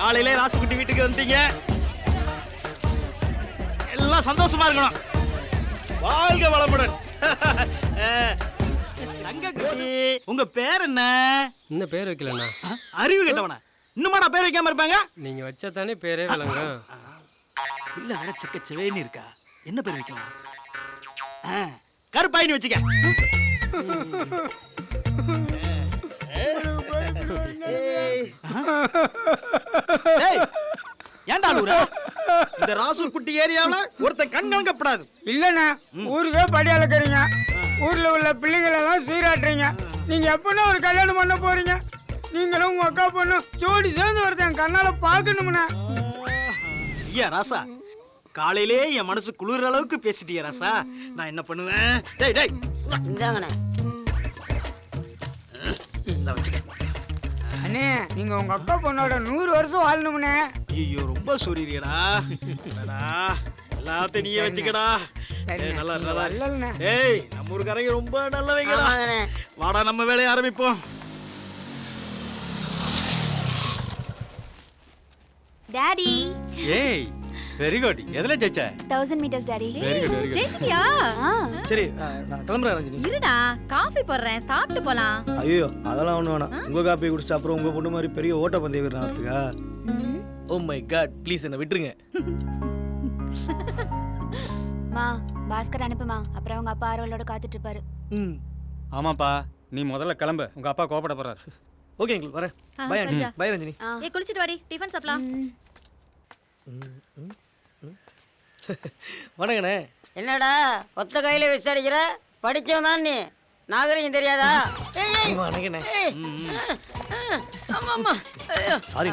காலையிலே ராசுகுட்டி வீட்டுக்கு வந்தீங்க. எல்லாம் சந்தோஷமா இருக்கணும். வாழ்க வளமுடன். தங்கக்குட்டி, உங்க பேர் என்ன? இன்னும் பேர் வைக்கலண்ணா. அறிவு கேட்டவன இன்னுமாடா பேர் வைக்காம இருப்பாங்க? நீங்க வச்சா தானே பேரே விளங்க. இல்ல வேற செக்க செவேன்னு இருக்கா. என்ன பேர் வைக்கலாம்? கருப்பாயின்னு வச்சுக்க. ஏன்டா அழுகுற? இந்த ராசுகுட்டி ஏரியாவுல ஒருத்தன் கண் கலங்கப்படாது. இல்லண்ணா, ஊருக்கே படி அளக்குறீங்க. ஊர்ல உள்ள பிள்ளைங்களெல்லாம் சீராட்டுறீங்க. நீங்க எப்பன்னா ஒரு கல்யாணம் பண்ண போறீங்க? நீங்களும் உங்க அக்கா பொண்ணு ஜோடி சேர்ந்து ஒருத்தன் கண்ணால பாக்கணும்னா. ஐயா ராசா, காலையிலே என் மனசு குளிர் அளவுக்கு பேசிட்டியா ராசா. நான் என்ன பண்ணுவேன்? டேய் டேய் இந்தாங்கண்ணே. இந்த வச்சுக்க. அண்ணே, நீங்க உங்க அக்கா பொண்ணோட 100 வருஷம் வாழணும்னே. ஐயோ ரொம்ப சொல்லிடுறியடா. எல்லாத்தையும் நீயே வச்சுக்கடா. நல்லா நல்லா. ஏய், நம்ம ஊருக்காரங்க ரொம்ப நல்லவங்கடா. வாடா நம்ம வேலையை ஆரம்பிப்போம். டாடி. ஏய், வெரி குட். எதுல ஜெயிச்ச? 1000 metres daddy. Very good very good. ஜெயிச்சிட்டியா? சரி, நான் கிளம்புறேன் ரஞ்சினி. இருடா, காஃபி போடுறேன், சாப்பிட்டு போலாம். ஐயோ, அதெல்லாம் ஒன்றும் வேணாம். உங்க காப்பி குடிச்சா அப்புறம் உங்க பொண்ணு மாதிரி பெரிய ஓட்ட பந்தய வீரன் ஆகிறதுக்கா? ஓ மை காட், ப்ளீஸ் என்ன விட்டுருங்க. மா, பாஸ்கர் அனுப்புமா. அப்புறம் அவங்க அப்பா ஆரோலோட காத்துட்டு இருப்பாரு. ஆமாப்பா, நீ முதல்ல கிளம்பு. உங்க அப்பா கோபப்பட போறாரு. ஓகே அங்கிள், வரேன். பை அண்ணி. பை ரஞ்சினி. ஏய், குளிச்சிட்டு வாடி, டிஃபன் சாப்பிடலாம். வணக்கண்ணே. என்னடா ஒத்த கையில விசாரிக்கிற? படிச்சவன் தான் நீ, நாகரிகம் தெரியாதா? வணக்கண்ணே. ஆமா ஆமா. சாரி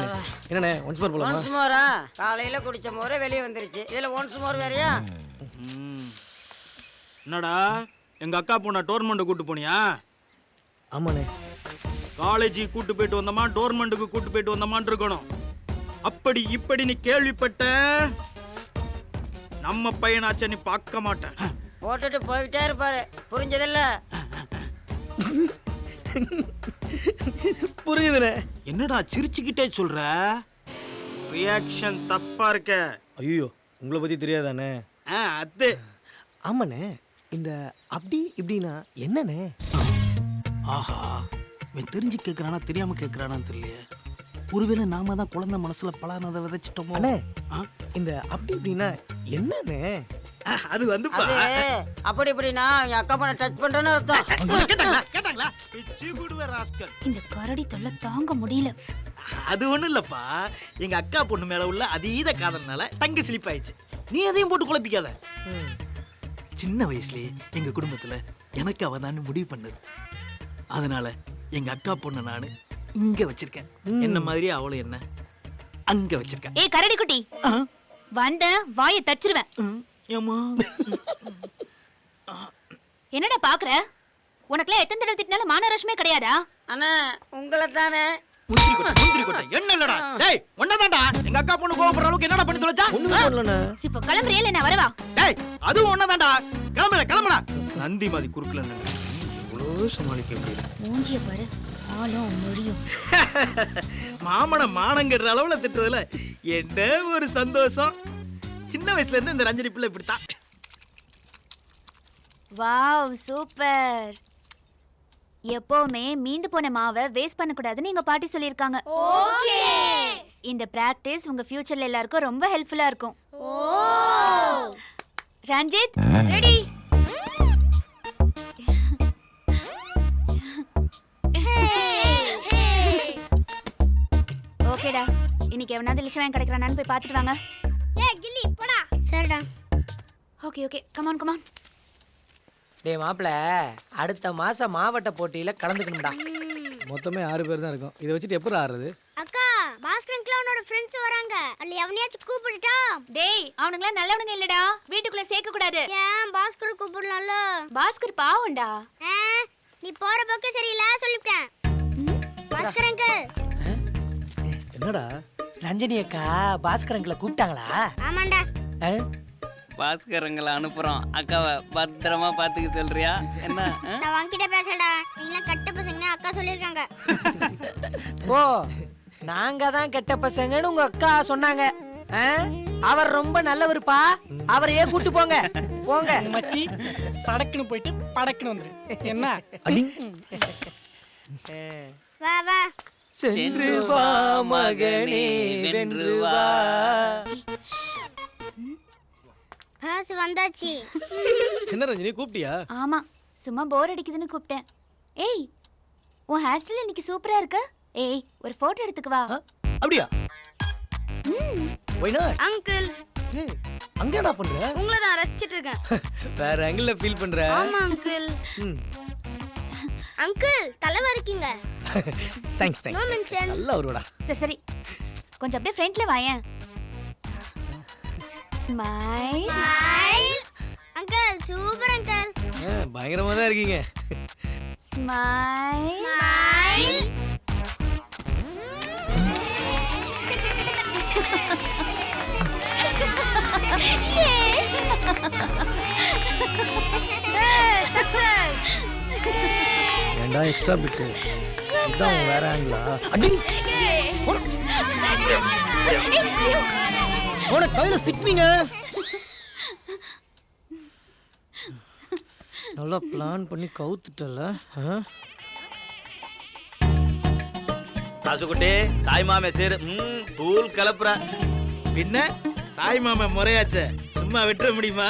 என்னண்ணே, ஒன்ஸ் மோர் போலாமா? ஒன்ஸ் மோரா? காலையில குடிச்ச மோரே வெளியே வந்துருச்சு, இதுல ஒன்ஸ் மோர் வேறயா? என்னடா, எங்க அக்கா பொண்ண டோர்னமெண்ட் கூட்டு போனியா? ஆமாண்ணே. காலேஜி கூட்டு போயிட்டு வந்தமா, டோர்னமெண்ட்டுக்கு கூட்டு போயிட்டு வந்தமான்னு இருக்கணும். அப்படி இப்படி நீ கேள்விப்பட்ட நம்ம பையனாச்ச நீ பார்க்க மாட்டேன். போட்டுட்டு போயிட்டே இருப்பாரு, புரிஞ்சதில்ல? புரியுதுண்ணே. என்னடா சிரிச்சுக்கிட்டே சொல்ற? ரியாக்ஷன் தப்பா இருக்க. ஐயோ, உங்களை பத்தி தெரியாதானே? அது ஆமாண்ணே. இந்த அப்படி இப்படின்னா என்னண்ணே? ஆஹா, இவன் தெரிஞ்சு கேட்கறானா தெரியாம கேட்கறானான்னு தெரியலையே. ஒருவேளை நாம தான் குழந்தை மனசுல பலானதை விதைச்சிட்டோமோ? அண்ணே, இந்த அப்படி இப்படின்னா என்னண்ணே? அது வந்து அப்படி இப்படின்னா என் அக்கா பொண்ணை டச் பண்றேன்னு அர்த்தம். கேட்டாங்களா? பிச்சு போடுவே ராஸ்கல். இந்த கரடி தொல்லை தாங்க முடியல. அது ஒண்ணும் இல்லப்பா, எங்க அக்கா பொண்ணு மேல உள்ள அதீத காதல்னால தங்க ஸ்லிப் ஆயிடுச்சு. நீ எதையும் போட்டு குழப்பிக்காத. சின்ன வயசுலயே எங்க குடும்பத்துல எனக்கு அவதான் முடிவு பண்ணது. அதனால எங்க அக்கா பொண்ணு நானு இங்க வச்சிருக்கேன். என்ன மாதிரி அவளும் என்ன அங்க வச்சிருக்கேன். ஏய் கரடி குட்டி, வந்த வாயை தச்சிருவேன். என்னடா பாக்குற? உனக்குலாம் எத்தனை தடவை திட்டினாலும் மானரஷ்மே கிடையாதா? அண்ணா, உங்களை தானே. முந்திரி கொட்டை என்ன இல்லடா. டேய், ஒண்ணதான்டா. எங்க அக்கா பொண்ணு கோவப்படுற அளவுக்கு என்னடா பண்ணி தொலைச்சா? இப்ப கிளம்புறியல, நான் வரவா? டேய், அது ஒண்ணதான்டா. கிளம்புடா. நந்தி மாதிரி குறுக்கல எவ்வளவு சமாளிக்க முடியல. மூஞ்சிய பாரு, ஆளும் மொழியும். மாமன மானங்கிற அளவுல திட்டுறதுல என்ன ஒரு சந்தோஷம். சின்ன வயசுல இருந்து இந்த ரஞ்சனி பிள்ளை இப்படித்தான். Wow, super. எப்பவுமே மீந்து போன மாவை வேஸ்ட் பண்ண கூடாதுன்னு எங்க பாட்டி சொல்லிருக்காங்க. ஓகே. இந்த பிராக்டிஸ் உங்க ஃபியூச்சர்ல எல்லாருக்கும் ரொம்ப ஹெல்ப்ஃபுல்லா இருக்கும். ஓ. ரஞ்சித், ரெடி? ஓகேடா, இன்னைக்கு எவனாவது லிச்சவன் கிடைக்கிறானான்னு போய் பார்த்துட்டு வாங்க. ஏய் கில்லி, போடா. சரிடா. Okay, come on. டேய் மாப்ள, அடுத்த மாசம் மாவட்ட போட்டியில கலந்துக்கணும்டா. மொத்தமே 6 பேர் தான் இருக்கும். இதை வச்சுட்டு எப்படி ஆடுறது? அக்கா, பாஸ்கரன்ல அவனோட ஃப்ரெண்ட்ஸ் வராங்க. அல்ல எவனையாச்சும் கூப்பிடுடா. டேய், அவனுங்களா நல்லவனுங்க இல்லடா. வீட்டுக்குள்ள சேர்க்க கூடாது. ஏன் பாஸ்கர் கூப்பிடலாம்ல? பாஸ்கர் பாவம்டா. நீ போற பக்கம் சரியில்லை சொல்லிட்டேன். பாஸ்கர் அங்கிள். என்னடா? ரஞ்சனி அக்கா பாஸ்கரங்களை கூப்பிட்டாங்களா? ஆமாண்டா. பாஸ்கரங்களை அனுப்புறோம். அக்காவை பத்திரமா பாத்துக்க சொல்றியா? என்ன? நான் வாங்கிட்ட பேசலடா. நீங்களா கட்ட பசங்க அக்கா சொல்லிருக்காங்க. ஓ, நாங்க தான் கெட்ட பசங்கன்னு உங்க அக்கா சொன்னாங்க. ஆ? அவர் ரொம்ப நல்லவருப்பா, அவரையே கூட்டு போங்க போங்க. மச்சி சடக்குன்னு போயிட்டு படக்குன்னு வந்துரு என்ன? அடி வா வா. சென்று வா மகனே வென்று வா. பாஸ் வந்தாச்சு. என்ன ரஞ்சினி கூப்பிட்டியா? ஆமா, சும்மா போர் அடிக்குதுன்னு கூப்பிட்டேன். ஏய், உன் ஹேர் ஸ்டைல் இன்னைக்கு சூப்பரா இருக்கு. ஏய், ஒரு போட்டோ எடுத்துக்கு வா. அப்படியா? Y not? அங்கிள், ஏய், அங்க என்ன பண்ற? உங்களை தான் ரசிச்சிட்டு இருக்கேன். வேற ஆங்கிள் ஃபீல் பண்ற? ஆமா அங்கிள். ம். அங்கிள் தலைவா இருக்கீங்க. Thanks no mention. நல்லா வருடா. சரி சரி, கொஞ்சம் அப்படியே ஃப்ரண்ட்ல வாயேன். Smile. Smile. Uncle super uncle. பயங்கரமா தான் இருக்கீங்க. ஸ்மைல். ஸ்மைல். சக்சஸ். ஏண்டா எக்ஸ்ட்ரா பிட்? இதான் வேற ஆங்கிளா? அடி போன கையில சிக்கினீங்க. நல்லா பிளான் பண்ணி கவுத்துட்டல. தாசுக்குட்டி தாய் மாமே சேரு தூள் கலப்புற. பின்ன தாய் மாமா முறையாச்சே, சும்மா விட்டுற முடியுமா?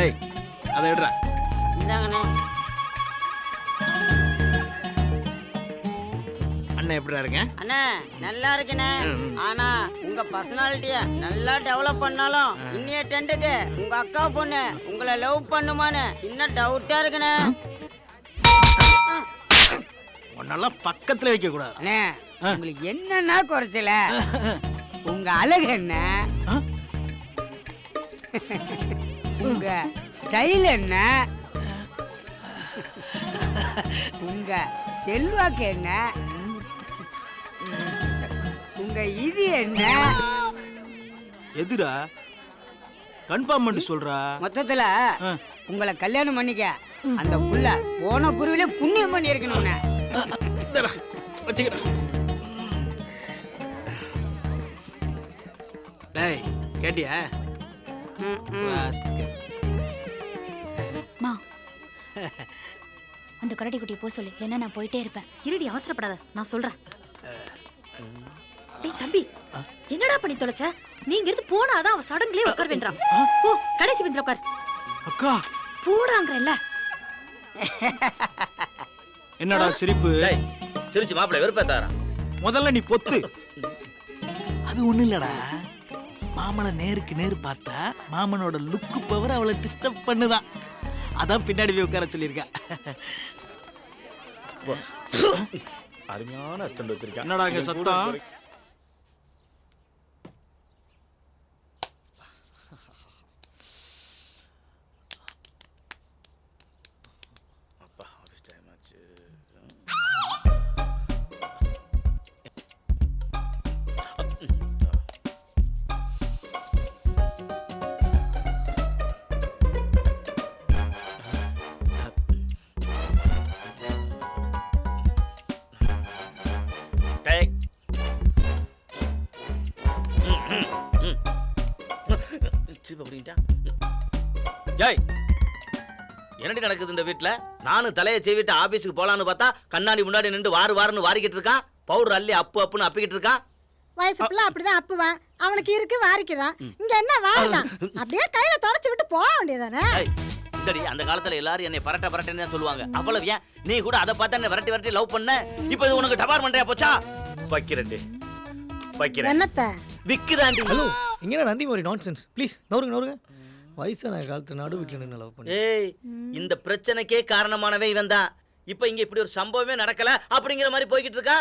ஏய், அதை விடுறா. இந்தாங்கண்ணே. அண்ணன் எப்படிடா இருங்க? அண்ணா நல்லா இருக்குண்ணே. ஆனா உங்க பர்சனாலிட்டிய நல்லா டெவலப் பண்ணாலும் இன்னைய டென்ட்டுக்கு உங்க அக்கா பொண்ணு உங்களை லவ் பண்ணுமான்னு சின்ன டவுட்டா இருக்குண்ணே. உன்னெல்லாம் பக்கத்துல வைக்க கூடாது. அண்ணே, உங்களுக்கு என்னன்னா குறைச்சல? உங்க அழகு என்ன? உங்க ஸ்டைல் என்ன? உங்க செல்வாக்கு என்ன? உங்க இது என்ன? எதுடா கன்ஃபார்ம் பண்ணி சொல்றா. மொத்தத்துல உங்களை கல்யாணம் பண்ணிக்க அந்த புள்ள போன புருவில புண்ணியம் பண்ணி இருக்கணும்னே. வச்சுக்கடா. டேய் கேட்டியா? மா, அந்த கரடி குட்டியை போ சொல்லு, இல்லைன்னா நான் போயிட்டே இருப்பேன். இருடி, அவசரப்படாத, நான் சொல்றேன். டேய் தம்பி, என்னடா பண்ணி தொலைச்ச? நீங்க இருந்து போனாதான் அவ சடங்குலயே உட்கார வேண்டாம். போ கடைசி பெஞ்சில உட்கார். அக்கா போடாங்கறல்ல. என்னடா சிரிப்பு? சிரிச்சு மாப்பிள்ளை வெறுப்பேத்தாரா? முதல்ல நீ பொத்து. அது ஒண்ணு இல்லடா, மாமனை நேருக்கு நேரு பார்த்தா மாமனோட லுக்கு பவர் அவளை டிஸ்டர்ப் பண்ணுதான். அதான் பின்னாடி போய் உட்கார சொல்லியிருக்கா. அருமையான அஸ்டண்ட் வச்சிருக்கேன். என்னடா இங்க சத்தம்? என்னடி நடக்குது இந்த வீட்டுல? நானும் தலையை செய்விட்டு ஆபீஸுக்கு போலான்னு பார்த்தா கண்ணாடி முன்னாடி நின்று வாருன்னு வாரிக்கிட்டு இருக்கான். பவுடர் அள்ளி அப்புன்னு அப்பிக்கிட்டு இருக்கான். வயசு பிள்ளை அப்படிதான் அப்புவான். அவனுக்கு இருக்கு வாரிக்குதான். இங்க என்ன வாரிதான்? அப்படியே கையில தொடச்சு விட்டு போக வேண்டியதானே? இந்தடி அந்த காலத்துல எல்லாரும் என்னை பரட்டன்னு தான் சொல்லுவாங்க. அவ்வளவு ஏன் நீ கூட அதை பார்த்தா என்ன விரட்டி லவ் பண்ண? இப்போ இது உனக்கு டபார்மெண்ட்யா போச்சா? வைக்கிறேன் என்னத்த விக்குதாண்டி. ஹலோ, இங்க நந்தி மாதிரி நான்சென்ஸ். ப்ளீஸ் நவருங்க. வயசான காலத்து நடு வீட்டுல நின்று லவ் பண்ணி. ஏய், இந்த பிரச்சனைக்கே காரணமானவே இவன் தான். இப்போ இங்க இப்படி ஒரு சம்பவமே நடக்கல அப்படிங்கிற மாதிரி போய்கிட்டு இருக்கா.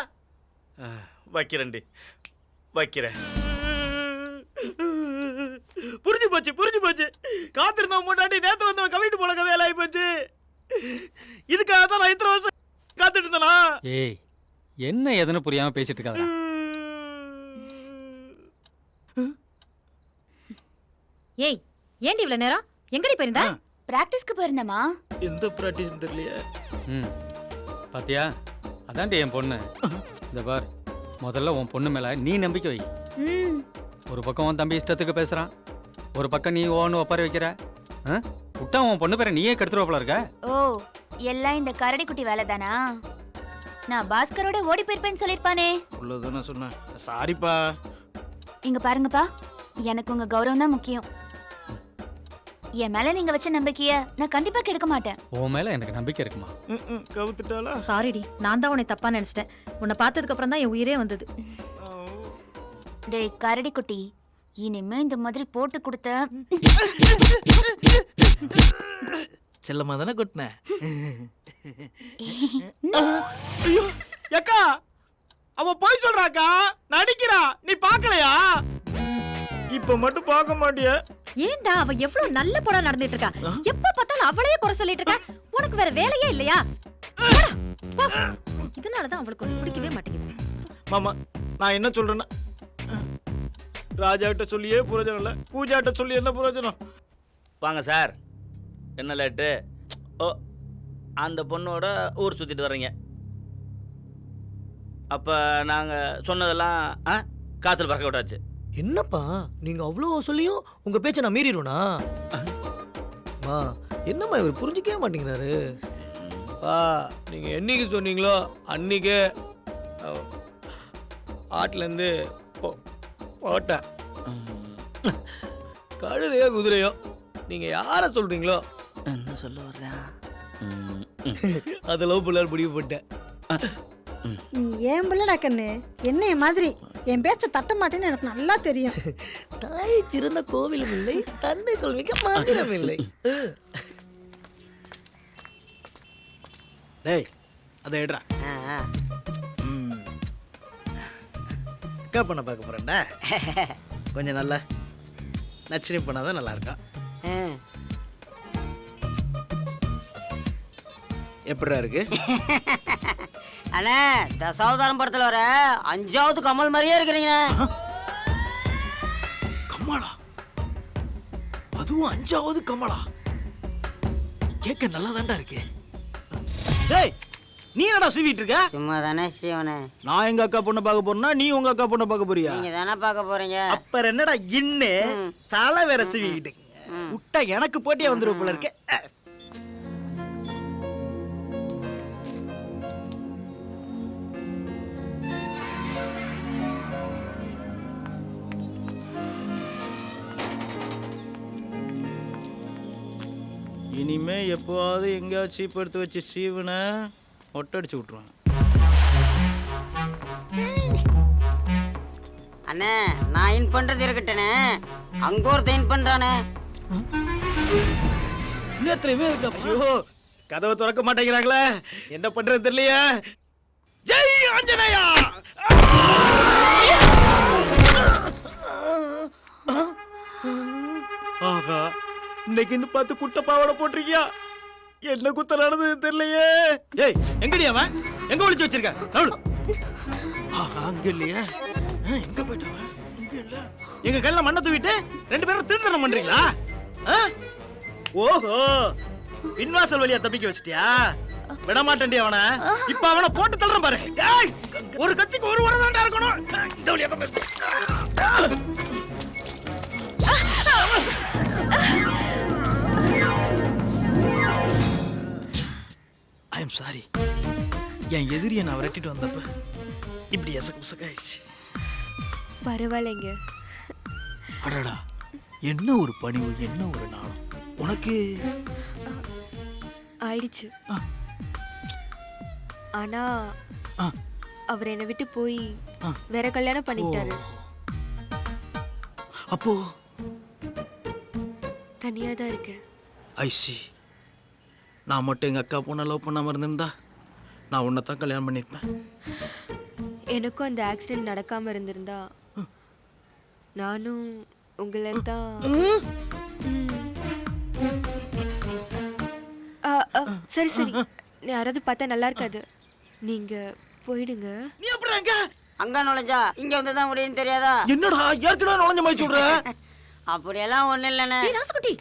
வைக்கிறேன். புரிஞ்சு போச்சு. காத்திருந்தவன் முன்னாடி நேத்து வந்தவன் கவிட்டு போன கதையில ஆகி போச்சு. இதுக்காக தான் நான் இத்தனை வருஷம் காத்துட்டு இருந்தேனா? ஏய், என்ன எதுன்னு புரியாம பேசிட்டு இருக்காதா? ஏய், ஏண்டி இவ்வளவு நேரம் எங்கடி போயிருந்த? பிராக்டிஸ்க்கு போயிருந்தேமா. எந்த பிராக்டிஸ் தெரியலையே. பாத்தியா, அதான்டி என் பொண்ணு. இந்த பார், முதல்ல உன் பொண்ணு மேலே நீ நம்பிக்கை வை. ம் ஒரு பக்கம் உன் தம்பி இஷ்டத்துக்கு பேசுகிறான், ஒரு பக்கம் நீ ஓன்னு ஒப்பார வைக்கிற. விட்டா உன் பொண்ணு பேரை நீயே கெடுத்துருவ இருக்க. ஓ எல்லாம் இந்த கரடி குட்டி வேலை தானா? நான் பாஸ்கரோட ஓடி போயிருப்பேன்னு சொல்லியிருப்பானே. உள்ளதானே சொன்னேன். சாரிப்பா. இங்க பாருங்கப்பா, எனக்கு உங்க கௌரவம் தான் முக்கியம். என் மேல நீங்க வச்ச நம்பிக்கைய நான் கண்டிப்பா கெடுக்க மாட்டேன். உன் மேல எனக்கு நம்பிக்கை இருக்குமா? கவுத்துட்டாளா? சாரிடி, நான் தான் உன்னை தப்பா நினைச்சிட்டேன். உன்னை பார்த்ததுக்கு அப்புறம் தான் என் உயிரே வந்தது. டேய் கரடி குட்டி, இனிமே இந்த மாதிரி போட்டு கொடுத்த செல்லமா தானே கொட்டின. ஐயோ அக்கா, அவ போய் சொல்றாக்கா, நடிக்கிறா. நீ பாக்கலையா? இப்ப மட்டும் பார்க்க மாட்டிய. ஏன்டா அவ எவ்வளவு நல்ல படம் நடந்துட்டு இருக்கா? எப்ப பார்த்தாலும் அவளையே குறை சொல்லிட்டு இருக்க. உனக்கு வேற வேலையே இல்லையா? இதனாலதான் அவளுக்கு ஒண்ணு பிடிக்கவே மாட்டேங்குது. மாமா, நான் என்ன சொல்றேன்னா, ராஜாட்ட சொல்லியே புரோஜனம் இல்ல, பூஜாட்ட சொல்லி என்ன புரோஜனம்? வாங்க சார், என்ன லேட்டு? ஓ, அந்த பொண்ணோட ஊர் சுற்றிட்டு வர்றீங்க. அப்போ நாங்கள் சொன்னதெல்லாம் காற்றுல பறக்க விட்டாச்சு. என்னப்பா நீங்க அவ்வளோ சொல்லியும் உங்க பேச்சை நான் மீறிடுவேனா? என்னம்மா இவர் புரிஞ்சிக்கவே மாட்டேங்கிறாரு. நீங்க என்னைக்கு சொன்னீங்களோ அன்னைக்கே ஆட்டிலேருந்து போட்டேன். கழுதையோ குதிரையோ நீங்க யாரை சொல்றீங்களோ என்ன சொல்ல வர்றேன்? அதை லவ் பண்ணலான்னு முடிவு பண்ணிட்டேன். நீ ஏன் பிள்ளடா கண்ணு, என்னைய மாதிரி என் பேச்ச தட்ட மாட்டேன்னு எனக்கு நல்லா தெரியும். தாய் சிறந்த கோவிலும் இல்லை, தன்னை சொல்வீங்க மந்திரம் இல்லை. டேய் அதை எடுறா. அக்கா பண்ண பார்க்க போறேன்டா. கொஞ்சம் நல்லா நச்சினி பண்ணாதான் நல்லா இருக்கா. எப்படிடா இருக்கு? அண்ணே, தசாவதாரம் படத்துல வர 5வது கமல் மாதிரியே இருக்கிறீங்க. கமலா? அதுவும் 5வது கமலா? கேட்க நல்லா தான்டா இருக்கு. டேய் நீ என்னடா சீவிட்டு இருக்க? சும்மா தானே சீவனே. நான் எங்க அக்கா பொண்ணை பார்க்க போறேன்னா நீ உங்க அக்கா பொண்ணை பார்க்க போறியா? நீங்க தானே பார்க்க போறீங்க. அப்புறம் என்னடா இன்னு தலை வேற சீவிக்கிட்டு விட்டா எனக்கு போட்டியா வந்துருவ போல இருக்கு. இனிமே எப்போவாவது எங்கேயாவது சீப் எடுத்து வச்சு சீவனை ஒட்டடிச்சு விட்டுருவேன். அண்ணே, நான் இன் பண்றது இருக்கட்டேனே, அங்க ஒருத்தன் இன் பண்றானே. நேரத்துலயுமே ஐயோ கதவை திறக்க மாட்டேங்கிறாங்களே, என்ன பண்றது தெரியலையே. ஜெய் ஆஞ்சநேயா! ஆஹா, இன்னைக்குன்னு பார்த்து குட்ட பாவாடை போட்டிருக்கியா? என்ன குத்த நடந்தது தெரியலையே. ஏய் எங்கடி அவன்? எங்க ஒளிச்சு வச்சிருக்க? ஆஹா, அங்க இல்லையே. எங்க போயிட்டவன்? இங்க இல்ல. எங்க கையில மண்ணை தூவிட்டு 2 பேரும் திருத்தனம் பண்றீங்களா? ஓஹோ, பின்வாசல் வழியா தப்பிக்க வச்சிட்டியா? விட மாட்டேன்டி அவனை. இப்ப அவனை போட்டு தள்ளுறேன் பாரு. ஏய், ஒரு கத்திக்கு ஒரு உரம் தான்டா இருக்கணும். இந்த வழியா தான். I am sorry. என் எதிரியை நான் விரட்டிட்டு வந்தப்ப இப்படி எசக்கு புசக்காயிடுச்சு. பரவாயில்லைங்க. அடடா, என்ன ஒரு பணிவு, என்ன ஒரு நாணம் உனக்கு. ஆயிடுச்சு. ஆனா அவர் என்னை விட்டு போய் வேற கல்யாணம் பண்ணிட்டாரு. அப்போ தனியா தான் இருக்கேன். ஐ சி. நான் மட்டும் எங்க அக்கா பொண்ணை லவ் பண்ணாம இருந்திருந்தா நான் உன்னை தான் கல்யாணம் பண்ணிருப்பேன். எனக்கும் அந்த ஆக்சிடென்ட் நடக்காம இருந்திருந்தா நானும் உங்களை தான். சரி சரி, யாராவது பார்த்தா நல்லா இருக்காது, நீங்க போயிடுங்க. நீ எப்படி அங்க அங்க நுழைஞ்சா இங்க வந்துதான் முடியும்னு தெரியாதா? என்னடா ஏற்கனவே நுழைஞ்ச மாதிரி சொல்ற? அப்படியெல்லாம் ஒண்ணு இல்லைண்ணே. ராசுகுட்டி,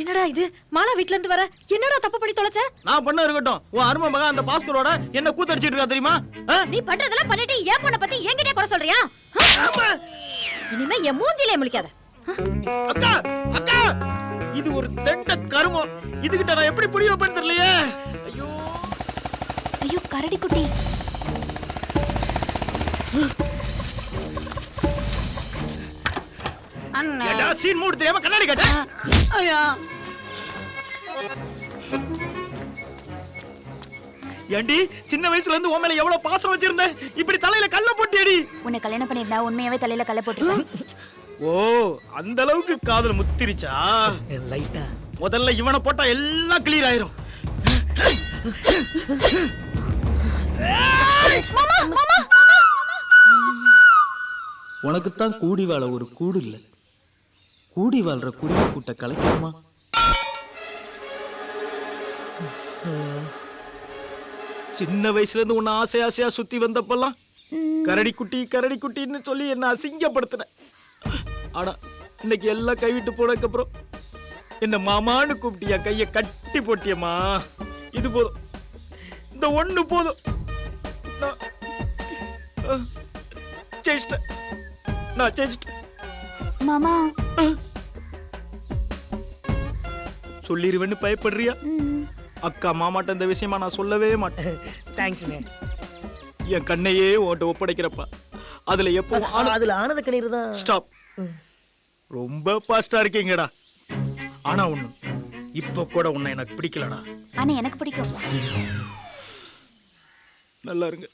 என்னடா இது மாலா வீட்ல இருந்து வர என்னடா தப்பு பண்ணி தொலைச்ச? நான் பண்ண இருக்கட்டும், உன் அருமை மகன் அந்த பாஸ்கரோட என்ன கூத்தடிச்சிட்டு இருக்கா தெரியுமா? நீ பண்றதெல்லாம் பண்ணிட்டு ஏன் பொண்ண பத்தி என்கிட்டயே குறை சொல்றியா? இனிமே என் மூஞ்சிலே முழிக்காத. அக்கா அக்கா, இது ஒரு தெண்ட கருமம். இதுகிட்ட நான் எப்படி புரிய வைப்பேன்னு தெரியலையே. ஐயோ ஐயோ கரடி குட்டி. ஏடா சீன் மூடு தெரியாம கண்ணாடி கட்ட. ஐயா ஏண்டி சின்ன வயசுல இருந்து உன் மேல எவ்வளவு பாசம் வச்சிருந்த, இப்படி தலையில கல்ல போட்டியடி. உன்னை கல்யாணம் பண்ணிருந்தா உண்மையாவே தலையில கல்ல போட்டுருப்பேன். ஓ அந்த அளவுக்கு காதல் முத்திருச்சா? லைட்டா முதல்ல இவனை போட்டா எல்லாம் கிளியர் ஆயிரும். உனக்குத்தான் கூடி வாழ ஒரு கூடு இல்ல, கூடி வாழ்ற குருவி கூட்ட கலைக்குமா? சின்ன வயசுல இருந்து உன்னை ஆசை ஆசையா சுத்தி வந்தப்பெல்லாம் கரடி குட்டின்னு சொல்லி என்ன அசிங்கப்படுத்தின. ஆனா இன்னைக்கு எல்லாம் கைவிட்டு போனதுக்கு அப்புறம் என்ன மாமான்னு கூப்பிட்டியா, கைய கட்டி போட்டியம்மா. இது போதும், இந்த ஒண்ணு போதும். நான் ஜெயிச்சிட்டேன். மாமா சொல்லிருவேன்னு பயப்படுறியா? அக்கா மாமாட்ட இந்த விஷயமா நான் சொல்லவே மாட்டேன். தேங்க்ஸ்ண்ணே. என் கண்ணையே உன்கிட்ட ஒப்படைக்கிறப்பா அதுல எப்போ அதுல ஆனந்த கண்ணீர் தான். ஸ்டாப். ரொம்ப பாஸ்டா இருக்கீங்கடா. ஆனா ஒண்ணு, இப்ப கூட உன்னை எனக்கு பிடிக்கலடா. ஆனா எனக்கு பிடிக்கும். நல்லா இருங்க.